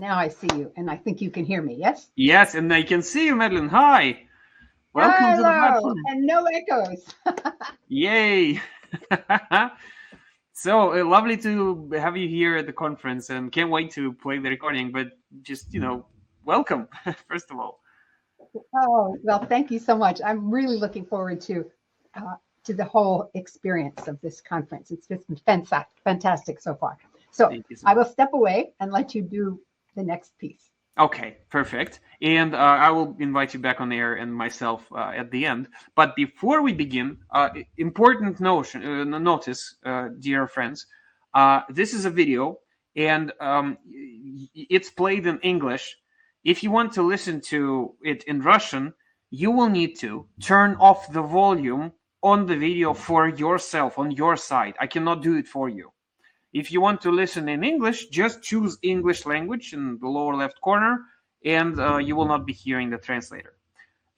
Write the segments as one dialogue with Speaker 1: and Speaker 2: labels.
Speaker 1: Now I see you, and I think you can hear me, yes?
Speaker 2: Yes, and I can see you, Madelyn. Hi. Welcome to the
Speaker 1: Hello,
Speaker 2: platform.
Speaker 1: and no echoes.
Speaker 2: Yay. So lovely to have you here at the conference, and can't wait to play the recording, but just, welcome, first of all.
Speaker 1: Oh, well, thank you so much. I'm really looking forward to the whole experience of this conference. It's just been fantastic so far. So
Speaker 2: Thank you so
Speaker 1: I will
Speaker 2: much.
Speaker 1: step away and let you do the next piece.
Speaker 2: Okay, perfect. And I will invite you back on air and myself at the end. But before we begin, important notice, dear friends, this is a video and it's played in English. If you want to listen to it in Russian, you will need to turn off the volume on the video for yourself on your side. I cannot do it for you. If you want to listen in English, just choose English language in the lower left corner, and you will not be hearing the translator.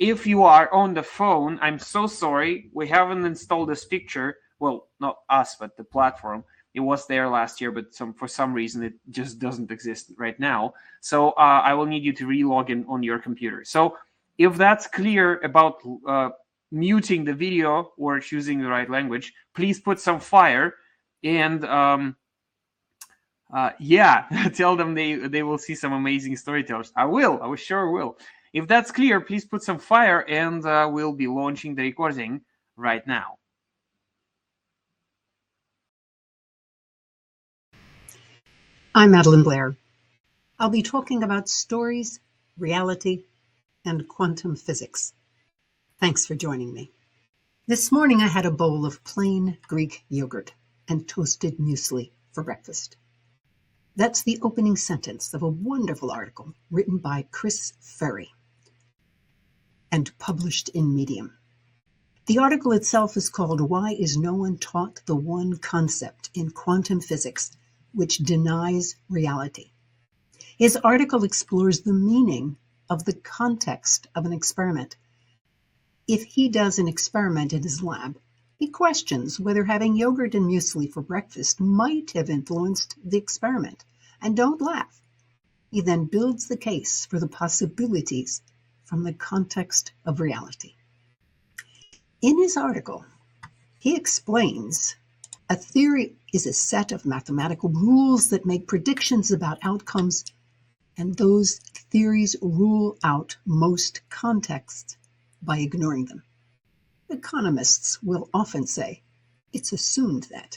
Speaker 2: If you are on the phone, I'm so sorry. We haven't installed this feature. Well, not us, but the platform. It was there last year, but for some reason, it just doesn't exist right now. So I will need you to re-log in on your computer. So if that's clear about muting the video or choosing the right language, please put some fire and tell them they will see some amazing storytellers. I sure will. If that's clear, please put some fire, and we'll be launching the recording right now.
Speaker 3: I'm Madelyn Blair. I'll be talking about stories, reality, and quantum physics. Thanks for joining me. This morning I had a bowl of plain Greek yogurt and toasted muesli for breakfast. That's the opening sentence of a wonderful article written by Chris Ferry and published in Medium. The article itself is called "Why is No One Taught the One Concept in Quantum Physics Which Denies Reality?" His article explores the meaning of the context of an experiment. If he does an experiment in his lab, he questions whether having yogurt and muesli for breakfast might have influenced the experiment. And don't laugh. He then builds the case for the possibilities from the context of reality. In his article, he explains a theory is a set of mathematical rules that make predictions about outcomes, and those theories rule out most contexts by ignoring them. Economists will often say, it's assumed that.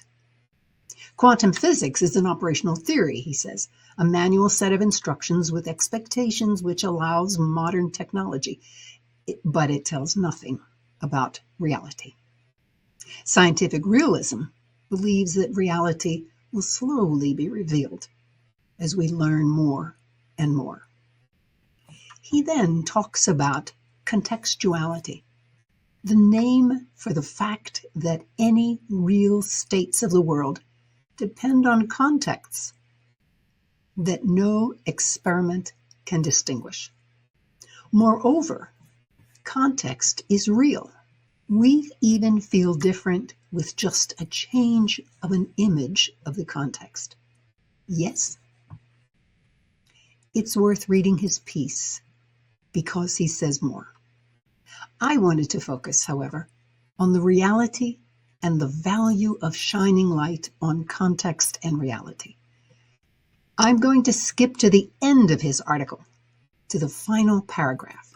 Speaker 3: Quantum physics is an operational theory, he says, a manual set of instructions with expectations which allows modern technology, but it tells nothing about reality. Scientific realism believes that reality will slowly be revealed as we learn more and more. He then talks about contextuality, the name for the fact that any real states of the world depend on contexts that no experiment can distinguish. Moreover, context is real. We even feel different with just a change of an image of the context. Yes? It's worth reading his piece because he says more. I wanted to focus, however, on the reality and the value of shining light on context and reality. I'm going to skip to the end of his article, to the final paragraph.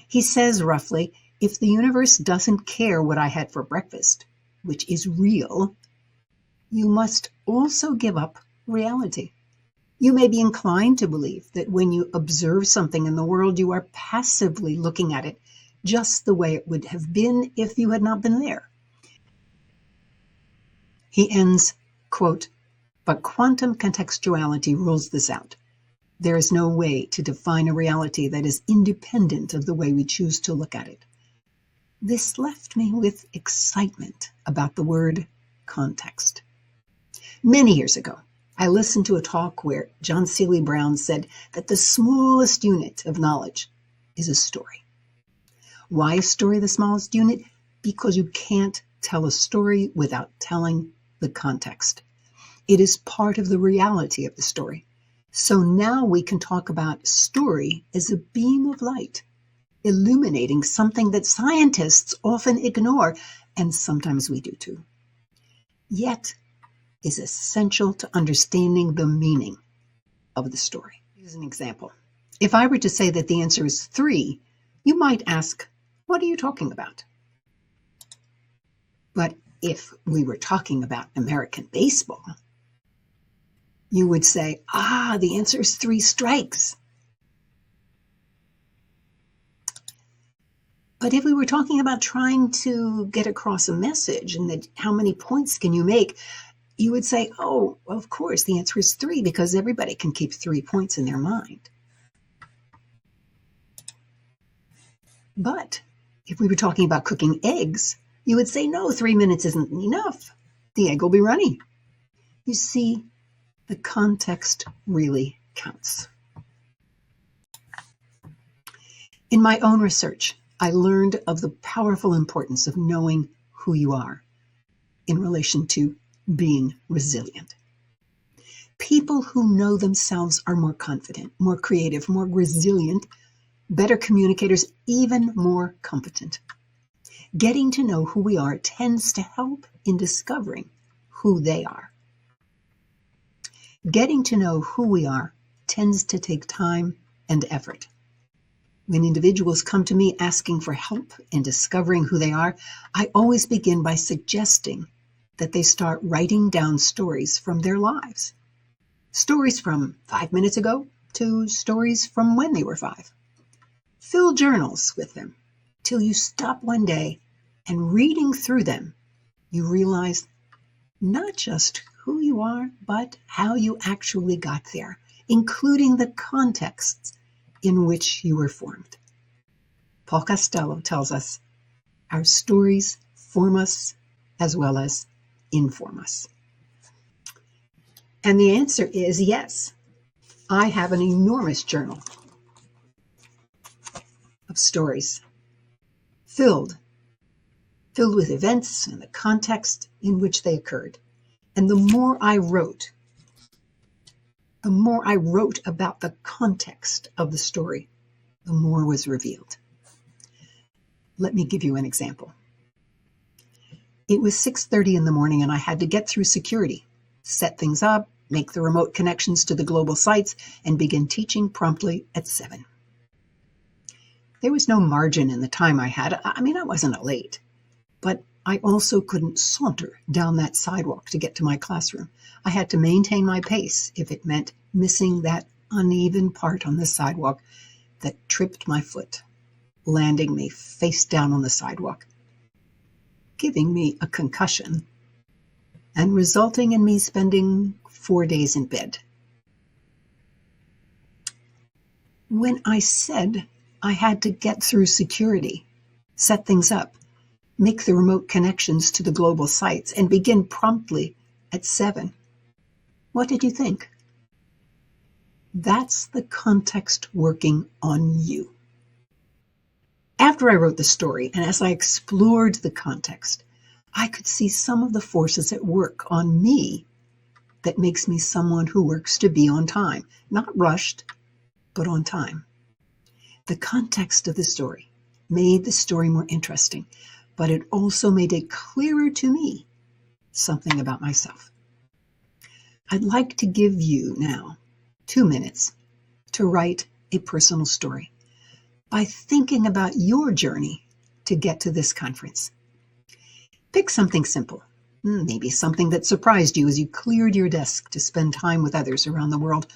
Speaker 3: He says roughly, if the universe doesn't care what I had for breakfast, which is real, you must also give up reality. You may be inclined to believe that when you observe something in the world, you are passively looking at it just the way it would have been if you had not been there. He ends, quote, but quantum contextuality rules this out. There is no way to define a reality that is independent of the way we choose to look at it. This left me with excitement about the word context. Many years ago, I listened to a talk where John Seeley Brown said that the smallest unit of knowledge is a story. Why is story the smallest unit? Because you can't tell a story without telling the context. It is part of the reality of the story. So now we can talk about story as a beam of light, illuminating something that scientists often ignore, and sometimes we do too, yet is essential to understanding the meaning of the story. Here's an example. If I were to say that the answer is 3, you might ask, what are you talking about? But if we were talking about American baseball, you would say, the answer is 3 strikes. But if we were talking about trying to get across a message and that how many points can you make, you would say, oh, of course, the answer is 3 because everybody can keep 3 points in their mind. But if we were talking about cooking eggs, you would say, no, 3 minutes isn't enough. The egg will be runny. You see, the context really counts. In my own research, I learned of the powerful importance of knowing who you are in relation to being resilient. People who know themselves are more confident, more creative, more resilient, better communicators, even more competent. Getting to know who we are tends to help in discovering who they are. Getting to know who we are tends to take time and effort. When individuals come to me asking for help in discovering who they are, I always begin by suggesting that they start writing down stories from their lives. Stories from 5 minutes ago to stories from when they were 5. Fill journals with them till you stop one day and reading through them, you realize not just who you are, but how you actually got there, including the contexts in which you were formed. Paul Costello tells us our stories form us as well as inform us. And the answer is yes. I have an enormous journal of stories filled with events and the context in which they occurred. And the more I wrote about the context of the story, the more was revealed. Let me give you an example. It was 6:30 in the morning and I had to get through security, set things up, make the remote connections to the global sites, and begin teaching promptly at 7. There was no margin in the time I had. I wasn't late, but I also couldn't saunter down that sidewalk to get to my classroom. I had to maintain my pace if it meant missing that uneven part on the sidewalk that tripped my foot, landing me face down on the sidewalk, giving me a concussion, and resulting in me spending 4 days in bed. When I said I had to get through security, set things up, make the remote connections to the global sites, and begin promptly at 7, what did you think? That's the context working on you. After I wrote the story, and as I explored the context, I could see some of the forces at work on me that makes me someone who works to be on time, not rushed, but on time. The context of the story made the story more interesting, but it also made it clearer to me something about myself. I'd like to give you now 2 minutes to write a personal story by thinking about your journey to get to this conference. Pick something simple, maybe something that surprised you as you cleared your desk to spend time with others around the world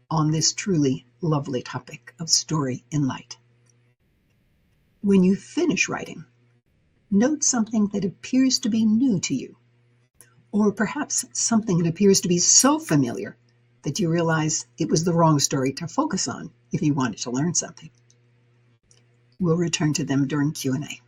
Speaker 3: on this truly lovely topic of story in light. When you finish writing, note something that appears to be new to you, or perhaps something that appears to be so familiar that you realize it was the wrong story to focus on if you wanted to learn something. We'll return to them during Q&A.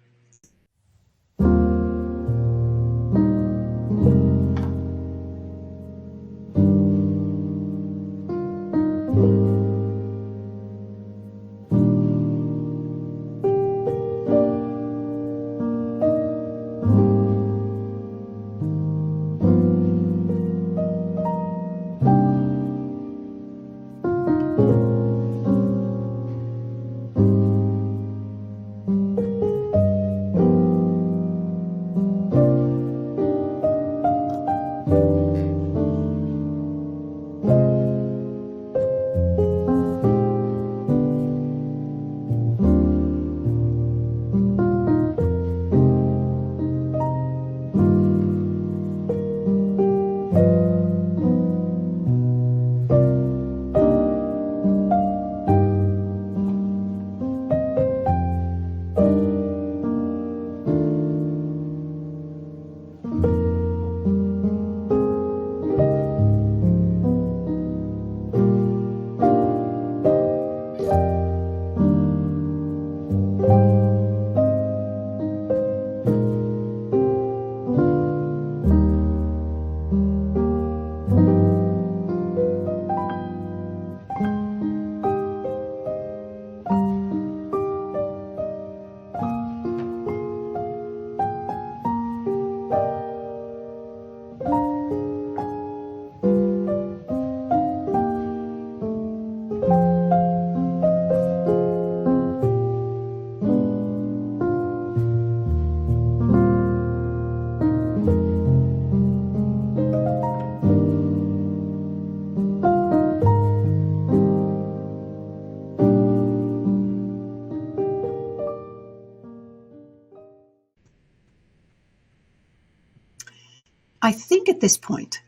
Speaker 3: I think at this point,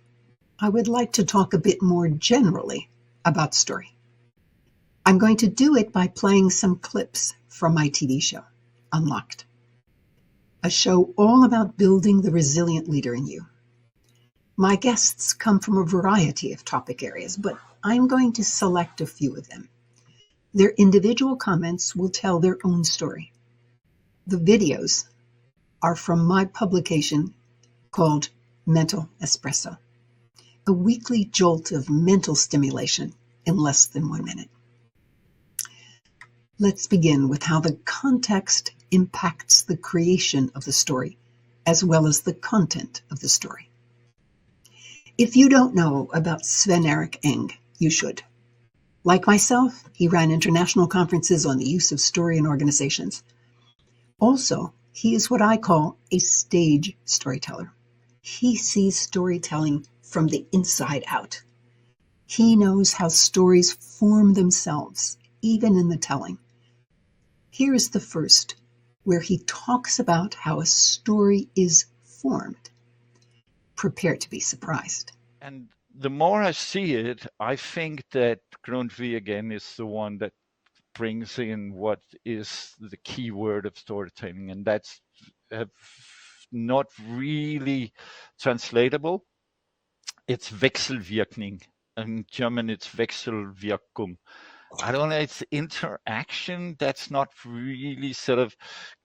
Speaker 3: I would like to talk a bit more generally about story. I'm going to do it by playing some clips from my TV show, Unlocked, a show all about building the resilient leader in you. My guests come from a variety of topic areas, but I'm going to select a few of them. Their individual comments will tell their own story. The videos are from my publication called Mental Espresso, a weekly jolt of mental stimulation in less than 1 minute. Let's begin with how the context impacts the creation of the story, as well as the content of the story. If you don't know about Sven-Erik Eng, you should. Like myself, he ran international conferences on the use of story in organizations. Also, he is what I call a stage storyteller. He sees storytelling from the inside out. He knows how stories form themselves, even in the telling. Here is the first, where he talks about how a story is formed. Prepare to be surprised.
Speaker 4: And the more I see it, I think that Grundtvig again is the one that brings in what is the key word of storytelling, and that's not really translatable. It's Wechselwirkung. In German, it's Wechselwirkung. I don't know, it's interaction that's not really sort of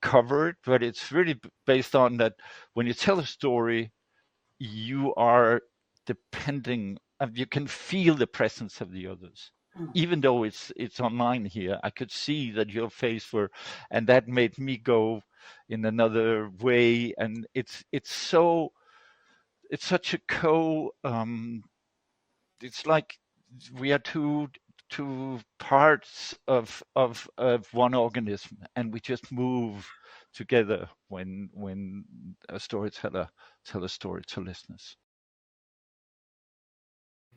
Speaker 4: covered, but it's really based on that when you tell a story, you are depending, you can feel the presence of the others. Even though it's online here, I could see that your face were, and that made me go in another way. And it's such a it's like we are two parts of one organism, and we just move together when a storyteller tell a story to listeners.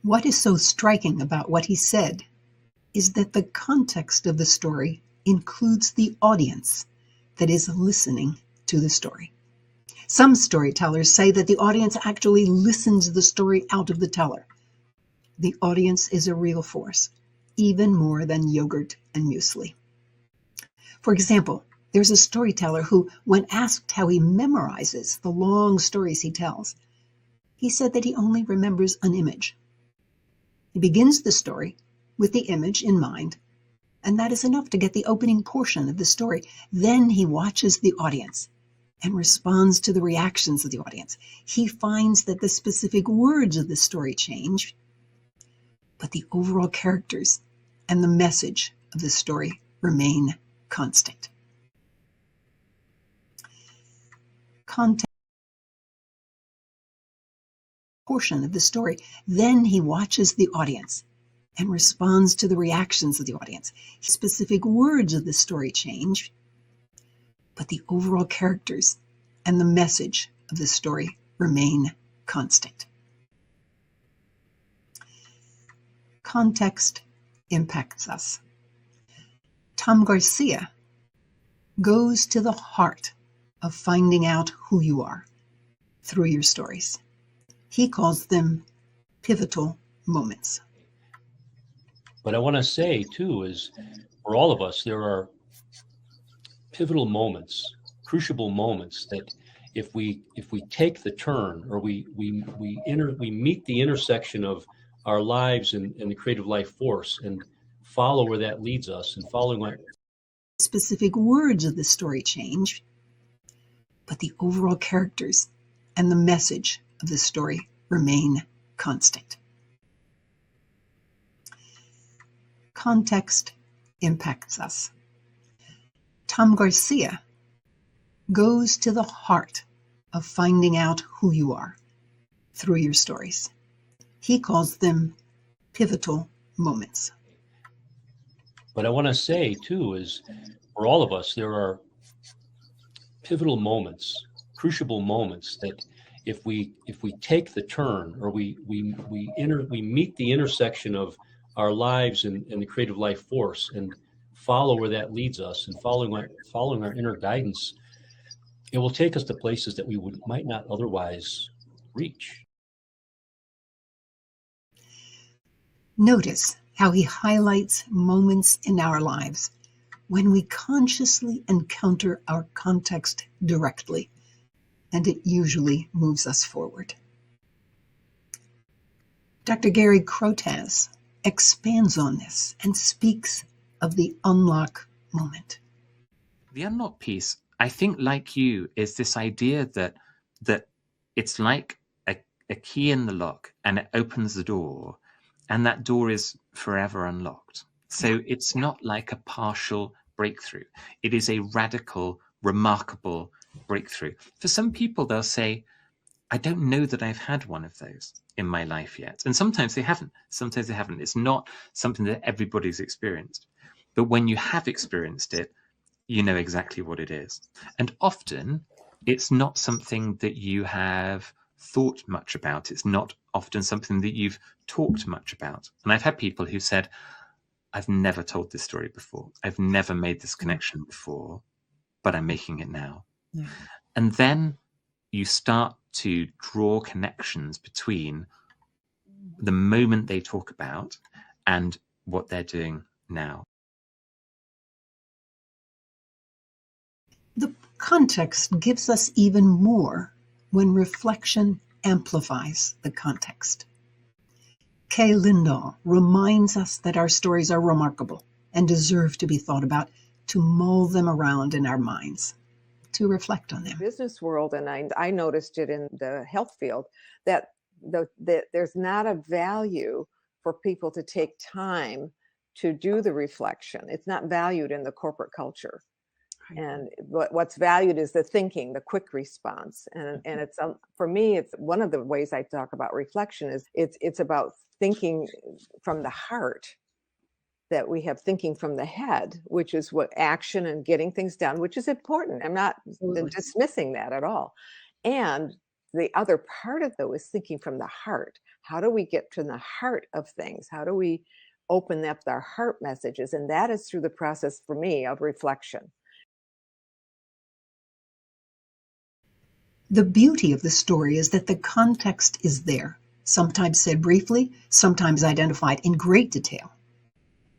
Speaker 3: What is so striking about what he said is that the context of the story includes the audience that is listening to the story. Some storytellers say that the audience actually listens the story out of the teller. The audience is a real force, even more than yogurt and muesli. For example, there's a storyteller who, when asked how he memorizes the long stories he tells, he said that he only remembers an image. He begins the story with the image in mind, and that is enough to get the opening portion of the story. Then he watches the audience and responds to the reactions of the audience. He finds that the specific words of the story change, but the overall characters and the message of the story remain constant. Context portion of the story. Then he watches the audience and responds to the reactions of the audience. Specific words of the story change, but the overall characters and the message of the story remain constant. Context impacts us. Tom Garcia goes to the heart of finding out who you are through your stories. He calls them pivotal moments.
Speaker 5: But I want to say, too, is for all of us, there are pivotal moments, crucible moments that if we take the turn, or we meet the intersection of our lives and the creative life force and follow where that leads us, and following what
Speaker 3: specific words of the story change, but the overall characters and the message of the story remain constant. Context impacts us. Tom Garcia goes to the heart of finding out who you are through your stories. He calls them pivotal moments.
Speaker 5: But I want to say, too, is for all of us, there are pivotal moments, crucible moments that if we take the turn, or we meet the intersection of our lives and the creative life force and follow where that leads us, and following our inner guidance, it will take us to places that we might not otherwise reach.
Speaker 3: Notice how he highlights moments in our lives when we consciously encounter our context directly, and it usually moves us forward. Dr. Gary Crotaz expands on this and speaks of the unlock moment.
Speaker 6: The unlock piece, I think, like you, is this idea that it's like a key in the lock, and it opens the door, and that door is forever unlocked. So it's not like a partial breakthrough. It is a radical, remarkable breakthrough. For some people, they'll say, I don't know that I've had one of those in my life yet. And sometimes they haven't. Sometimes they haven't. It's not something that everybody's experienced. But when you have experienced it, you know exactly what it is. And often it's not something that you have thought much about. It's not often something that you've talked much about. And I've had people who said, I've never told this story before. I've never made this connection before, but I'm making it now. Yeah. And then you start to draw connections between the moment they talk about and what they're doing now.
Speaker 3: The context gives us even more when reflection amplifies the context. Kay Lindahl reminds us that our stories are remarkable and deserve to be thought about, to mull them around in our minds, to reflect on them.
Speaker 7: Business world, and I noticed it in the health field, that there's not a value for people to take time to do the reflection. It's not valued in the corporate culture. And what's valued is the thinking, the quick response. And it's for me, it's one of the ways I talk about reflection is it's about thinking from the heart, that we have thinking from the head, which is what action and getting things done, which is important. I'm not dismissing that at all. And the other part of though is thinking from the heart. How do we get to the heart of things? How do we open up our heart messages? And that is through the process for me of reflection.
Speaker 3: The beauty of the story is that the context is there, sometimes said briefly, sometimes identified in great detail.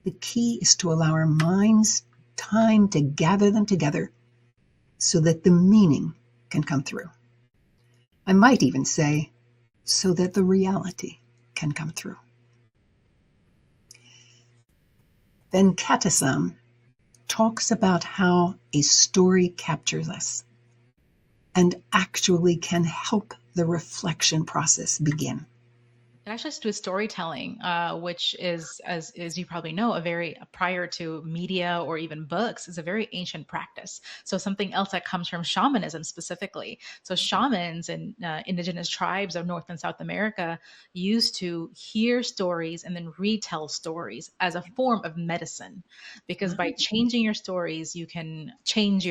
Speaker 3: The key is to allow our minds time to gather them together so that the meaning can come through. I might even say, so that the reality can come through. Venkatasam talks about how a story captures us and actually can help the reflection process begin.
Speaker 8: It actually has to do with storytelling, which is, as you probably know, prior to media or even books, is a very ancient practice. So something else that comes from shamanism specifically. So shamans and indigenous tribes of North and South America used to hear stories and then retell stories as a form of medicine, because by changing your stories, you can change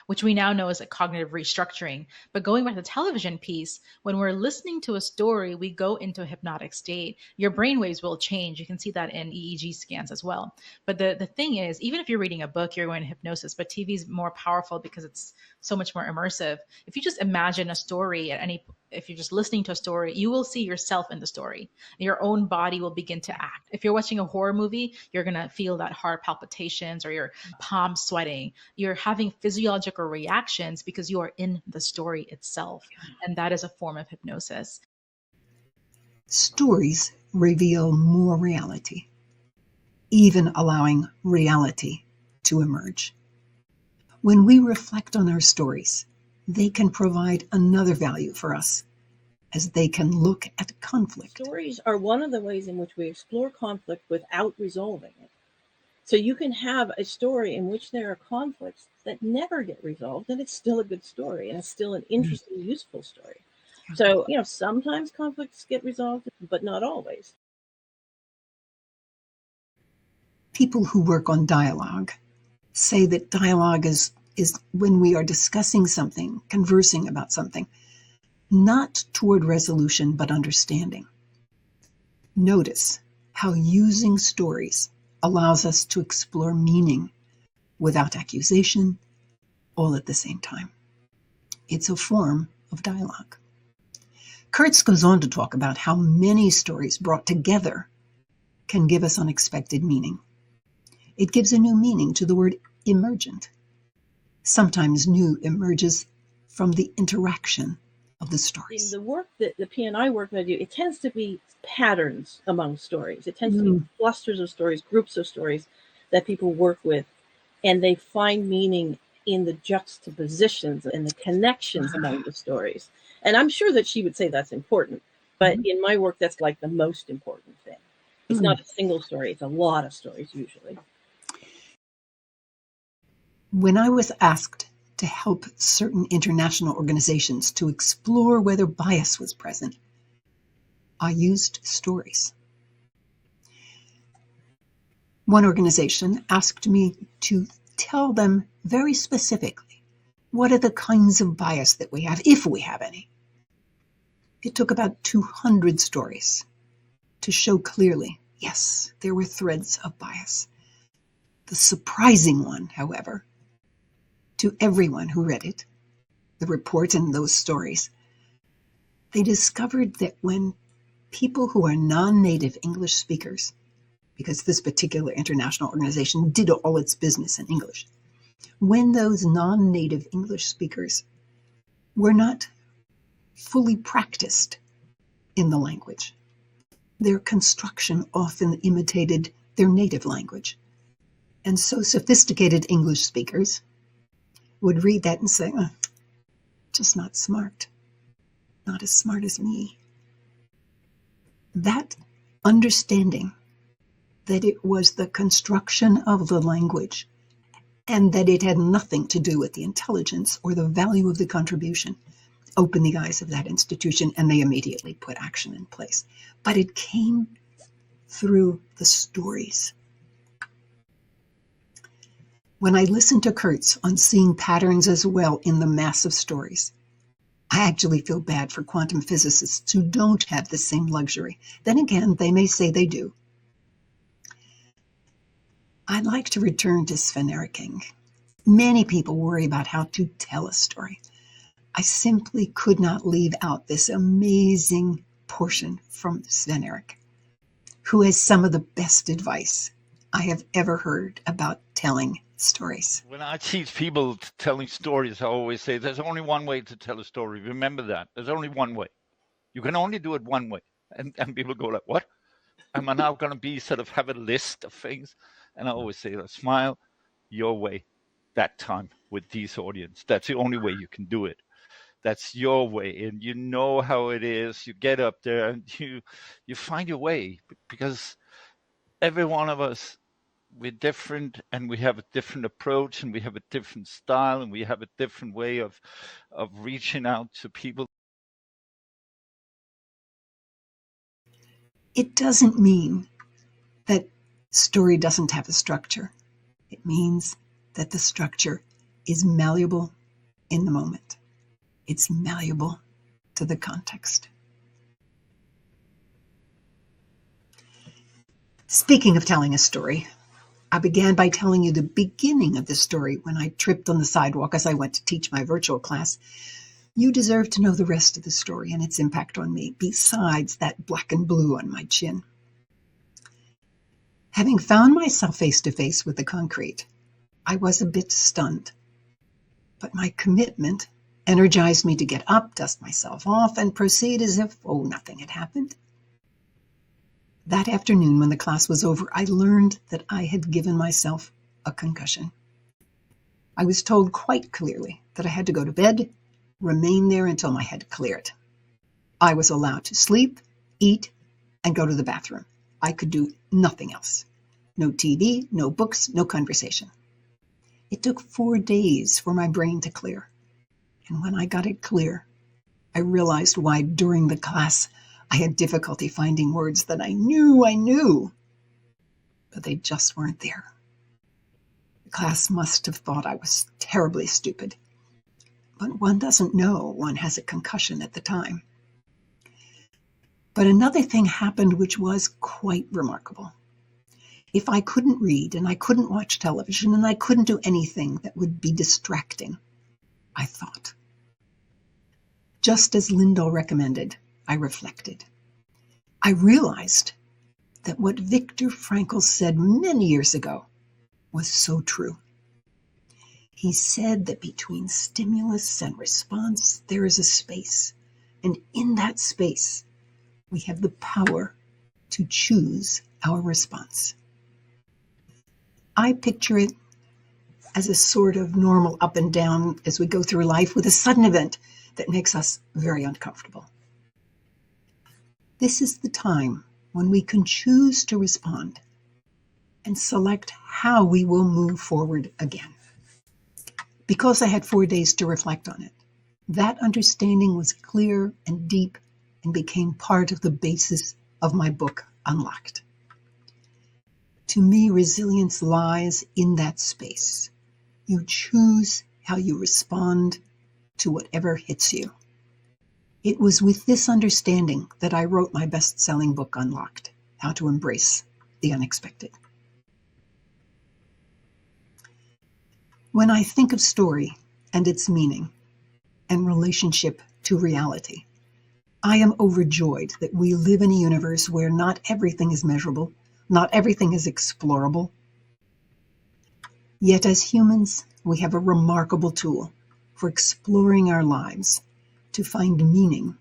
Speaker 8: which we now know as a cognitive restructuring. But going back to the television piece, when we're listening to a story, we go into a hypnotic state. Your brainwaves will change. You can see that in EEG scans as well. But the thing is, even if you're reading a book, you're going to hypnosis, but TV is more powerful because it's so much more immersive. If you just imagine a story if you're just listening to a story, you will see yourself in the story. Your own body will begin to act. If you're watching a horror movie, you're going to feel that heart palpitations or your palms sweating. You're having physiological reactions because you are in the story itself. And that is a form of hypnosis.
Speaker 3: Stories reveal more reality, even allowing reality to emerge. When we reflect on our stories, they can provide another value for us, as they can look at conflict.
Speaker 9: Stories are one of the ways in which we explore conflict without resolving it. So you can have a story in which there are conflicts that never get resolved, and it's still a good story, and it's still an interesting, useful story. So, sometimes conflicts get resolved, but not always.
Speaker 3: People who work on dialogue say that dialogue is when we are discussing something, conversing about something, not toward resolution, but understanding. Notice how using stories allows us to explore meaning without accusation, all at the same time. It's a form of dialogue. Kurtz goes on to talk about how many stories brought together can give us unexpected meaning. It gives a new meaning to the word emergent. Sometimes new emerges from the interaction of the
Speaker 9: In
Speaker 3: stories.
Speaker 9: the work that the P&I work that I do, it tends to be patterns among stories. It tends to be clusters of stories, groups of stories that people work with, and they find meaning in the juxtapositions and the connections among the stories. And I'm sure that she would say that's important, but in my work, that's like the most important thing. It's not a single story, it's a lot of stories usually.
Speaker 3: When I was asked to help certain international organizations to explore whether bias was present, I used stories. One organization asked me to tell them very specifically what are the kinds of bias that we have, if we have any. It took about 200 stories to show clearly, yes, there were threads of bias. The surprising one, however, to everyone who read it, the report and those stories, they discovered that when people who are non-native English speakers, because this particular international organization did all its business in English, when those non-native English speakers were not fully practiced in the language, their construction often imitated their native language. And so sophisticated English speakers would read that and say, oh, just not smart, not as smart as me. That understanding that it was the construction of the language and that it had nothing to do with the intelligence or the value of the contribution opened the eyes of that institution, and they immediately put action in place. But it came through the stories. When I listened to Kurtz on seeing patterns as well in the mass of stories, I actually feel bad for quantum physicists who don't have the same luxury. Then again, they may say they do. I'd like to return to Sven-Eriking. Many people worry about how to tell a story. I simply could not leave out this amazing portion from Sven-Erik, who has some of the best advice I have ever heard about telling stories.
Speaker 4: When I teach people telling stories, I always say there's only one way to tell a story. Remember that. There's only one way. You can only do it one way. And people go like, what? Am I now going to be sort of have a list of things? And I always say, smile your way that time with this audience. That's the only way you can do it. That's your way. And you know how it is. You get up there and you find your way, because every one of us, we're different, and we have a different approach, and we have a different style, and we have a different way of reaching out to people.
Speaker 3: It doesn't mean that story doesn't have a structure. It means that the structure is malleable in the moment. It's malleable to the context. Speaking of telling a story, I began by telling you the beginning of the story when I tripped on the sidewalk as I went to teach my virtual class. You deserve to know the rest of the story and its impact on me, besides that black and blue on my chin. Having found myself face to face with the concrete, I was a bit stunned. But my commitment energized me to get up, dust myself off, and proceed as if, nothing had happened. That afternoon, when the class was over, I learned that I had given myself a concussion. I was told quite clearly that I had to go to bed, remain there until my head cleared. I was allowed to sleep, eat, and go to the bathroom. I could do nothing else. No TV, no books, no conversation. It took 4 days for my brain to clear. And when I got it clear, I realized why during the class I had difficulty finding words that I knew, but they just weren't there. The class must have thought I was terribly stupid. But one doesn't know one has a concussion at the time. But another thing happened which was quite remarkable. If I couldn't read and I couldn't watch television and I couldn't do anything that would be distracting, I thought. Just as Lindahl recommended, I reflected. I realized that what Viktor Frankl said many years ago was so true. He said that between stimulus and response, there is a space. And in that space, we have the power to choose our response. I picture it as a sort of normal up and down as we go through life with a sudden event that makes us very uncomfortable. This is the time when we can choose to respond and select how we will move forward again. Because I had 4 days to reflect on it, that understanding was clear and deep and became part of the basis of my book, Unlocked. To me, resilience lies in that space. You choose how you respond to whatever hits you. It was with this understanding that I wrote my best-selling book, Unlocked: How to Embrace the Unexpected. When I think of story and its meaning and relationship to reality, I am overjoyed that we live in a universe where not everything is measurable, not everything is explorable. Yet as humans, we have a remarkable tool for exploring our lives to find meaning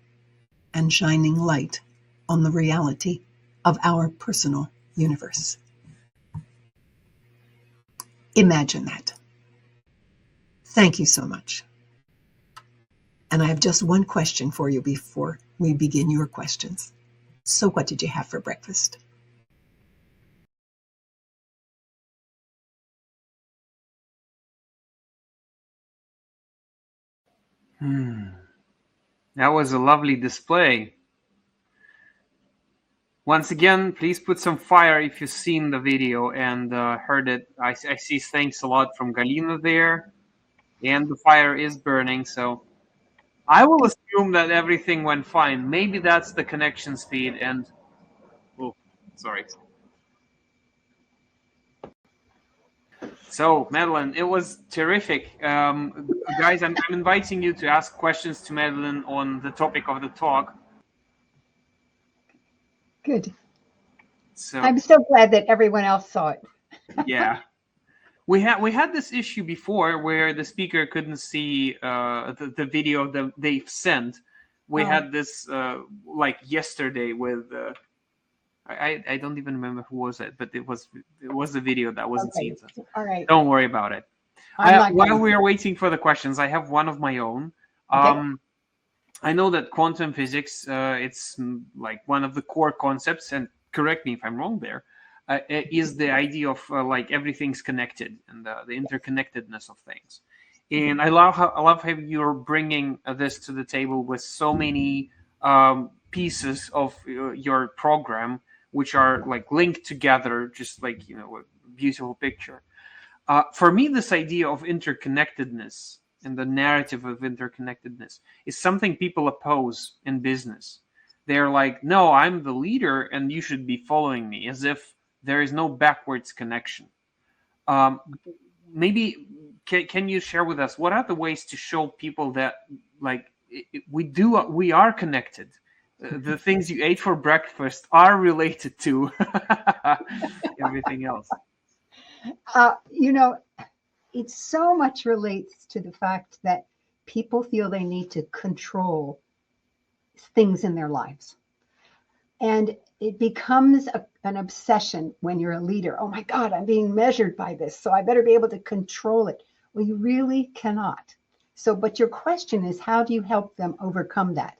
Speaker 3: and shining light on the reality of our personal universe. Imagine that. Thank you so much. And I have just one question for you before we begin your questions. So what did you have for breakfast?
Speaker 2: That was a lovely display. Once again, please put some fire if you've seen the video and heard it. I see thanks a lot from Galina there. And the fire is burning, so I will assume that everything went fine. Maybe that's the connection speed and... Oh, sorry. So, Madelyn, it was terrific. Guys, I'm inviting you to ask questions to Madelyn on the topic of the talk.
Speaker 1: Good.
Speaker 2: So
Speaker 1: I'm so glad that everyone else saw it.
Speaker 2: yeah. We had this issue before where the speaker couldn't see the video that they've sent. We had this like yesterday with I don't even remember who was it, but it was the video that wasn't seen. So
Speaker 1: all right.
Speaker 2: don't worry about it. While we are waiting for the questions, I have one of my own.
Speaker 1: Okay.
Speaker 2: I know that quantum physics, it's like one of the core concepts, and correct me if I'm wrong there, is the idea of like everything's connected and the interconnectedness of things. And I love how you're bringing this to the table with so many pieces of your program, which are like linked together, just like, you know, a beautiful picture. For me, this idea of interconnectedness and the narrative of interconnectedness is something people oppose in business. They're like, no, I'm the leader and you should be following me, as if there is no backwards connection. Maybe can you share with us what are the ways to show people that like we are connected? The things you ate for breakfast are related to everything else.
Speaker 1: You know, it so much relates to the fact that people feel they need to control things in their lives. And it becomes an obsession when you're a leader. Oh my God, I'm being measured by this, so I better be able to control it. Well, you really cannot. So, but your question is, how do you help them overcome that?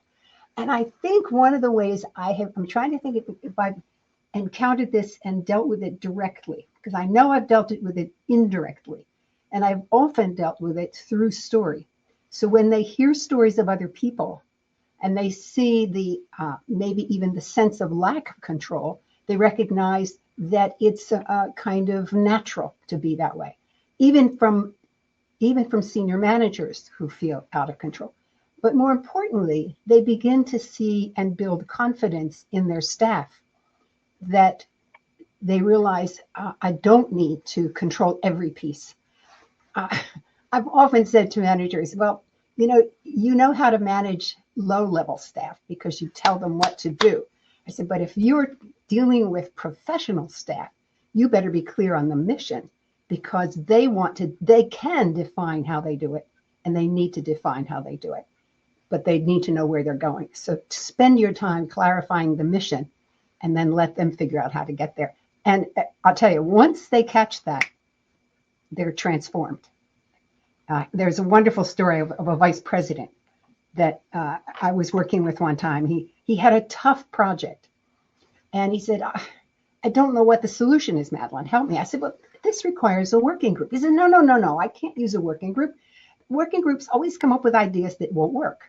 Speaker 1: And I think one of the ways I'm trying to think if I've encountered this and dealt with it directly, because I know I've dealt with it indirectly. And I've often dealt with it through story. So when they hear stories of other people and they see the maybe even the sense of lack of control, they recognize that it's kind of natural to be that way, even from senior managers who feel out of control. But more importantly, they begin to see and build confidence in their staff that they realize I don't need to control every piece. I've often said to managers, well, you know how to manage low-level staff because you tell them what to do. I said, but if you're dealing with professional staff, you better be clear on the mission, because they can define how they do it, and they need to define how they do it, but they need to know where they're going. So spend your time clarifying the mission, and then let them figure out how to get there. And I'll tell you, once they catch that, they're transformed. There's a wonderful story of a vice president that I was working with one time. He had a tough project, and he said, I don't know what the solution is, Madelyn, help me. I said, well, this requires a working group. He said, no, I can't use a working group. Working groups always come up with ideas that won't work.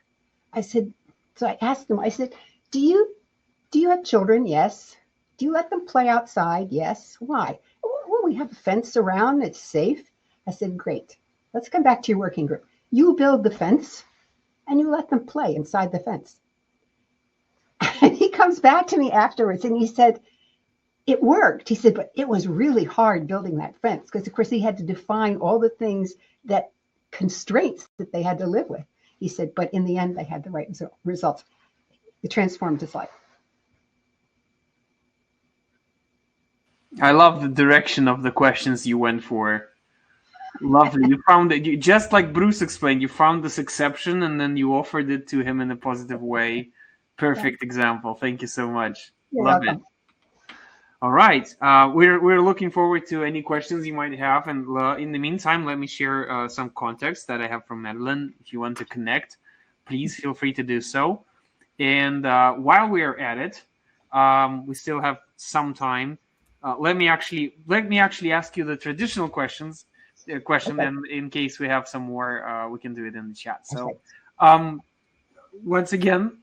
Speaker 1: I said, so I asked him, I said, do you have children? Yes. Do you let them play outside? Yes. Why? Well, we have a fence around, it's safe. I said, great. Let's come back to your working group. You build the fence and you let them play inside the fence. And he comes back to me afterwards and he said, it worked. He said, but it was really hard building that fence because, of course, he had to define all the things, that constraints that they had to live with. He said, but in the end, they had the right results. It transformed his life.
Speaker 2: I love the direction of the questions you went for. Lovely. You found it, just like Bruce explained, you found this exception and then you offered it to him in a positive way. Perfect example. Thank you so much.
Speaker 1: You're
Speaker 2: Love
Speaker 1: welcome.
Speaker 2: it. All right. We're looking forward to any questions you might have. And in the meantime, let me share some context that I have from Madelyn. If you want to connect, please feel free to do so. And while we are at it, we still have some time. Let me actually ask you the traditional question, okay. And in case we have some more, we can do it in the chat. So, once again,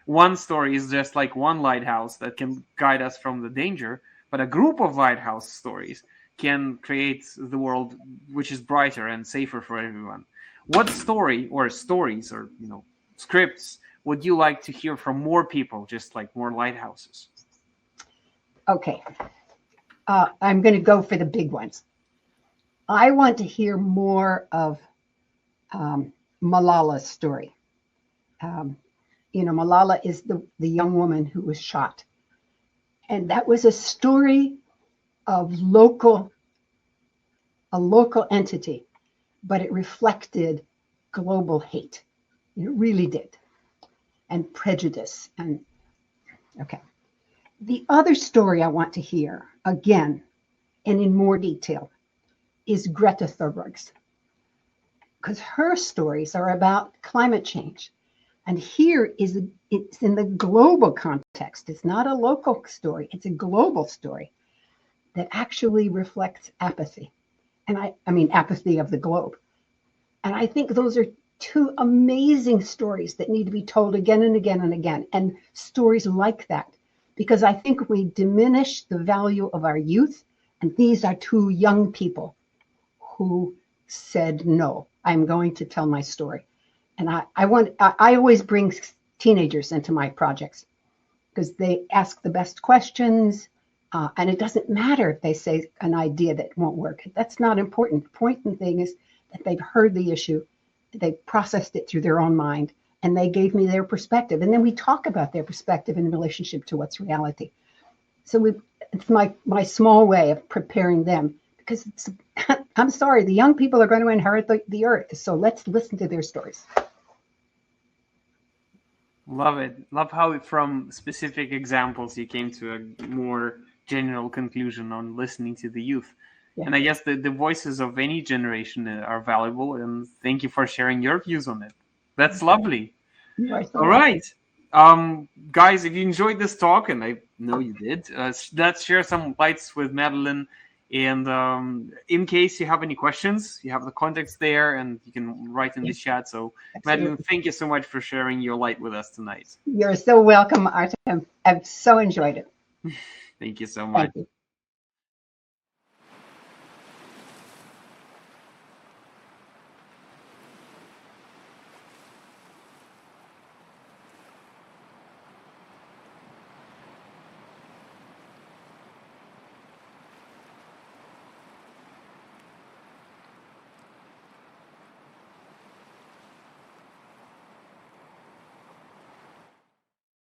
Speaker 2: one story is just like one lighthouse that can guide us from the danger, but a group of lighthouse stories can create the world which is brighter and safer for everyone. What story or stories or scripts would you like to hear from more people, just like more lighthouses?
Speaker 1: Okay. I'm going to go for the big ones. I want to hear more of Malala's story. Malala is the young woman who was shot. And that was a story of a local entity, but it reflected global hate. It really did. And prejudice. Okay. The other story I want to hear, again, and in more detail, is Greta Thunberg's. Because her stories are about climate change. And here it's in the global context. It's not a local story. It's a global story that actually reflects apathy. And I mean apathy of the globe. And I think those are two amazing stories that need to be told again and again and again. And stories like that. Because I think we diminish the value of our youth. And these are two young people who said, no, I'm going to tell my story. And I always bring teenagers into my projects because they ask the best questions. And it doesn't matter if they say an idea that won't work. That's not important. The important thing is that they've heard the issue. They processed it through their own mind. And they gave me their perspective. And then we talk about their perspective in relationship to what's reality. So it's my small way of preparing them. Because I'm sorry, the young people are going to inherit the earth. So let's listen to their stories.
Speaker 2: Love it. Love how from specific examples you came to a more general conclusion on listening to the youth. Yeah. And I guess the voices of any generation are valuable. And thank you for sharing your views on it. That's lovely. All right. Guys, if you enjoyed this talk, and I know you did, let's share some lights with Madelyn. And in case you have any questions, you have the contacts there and you can write in the chat. So Madelyn, thank you so much for sharing your light with us tonight.
Speaker 1: You're so welcome, Artem. I've so enjoyed it.
Speaker 2: Thank you so much.
Speaker 1: Thank you.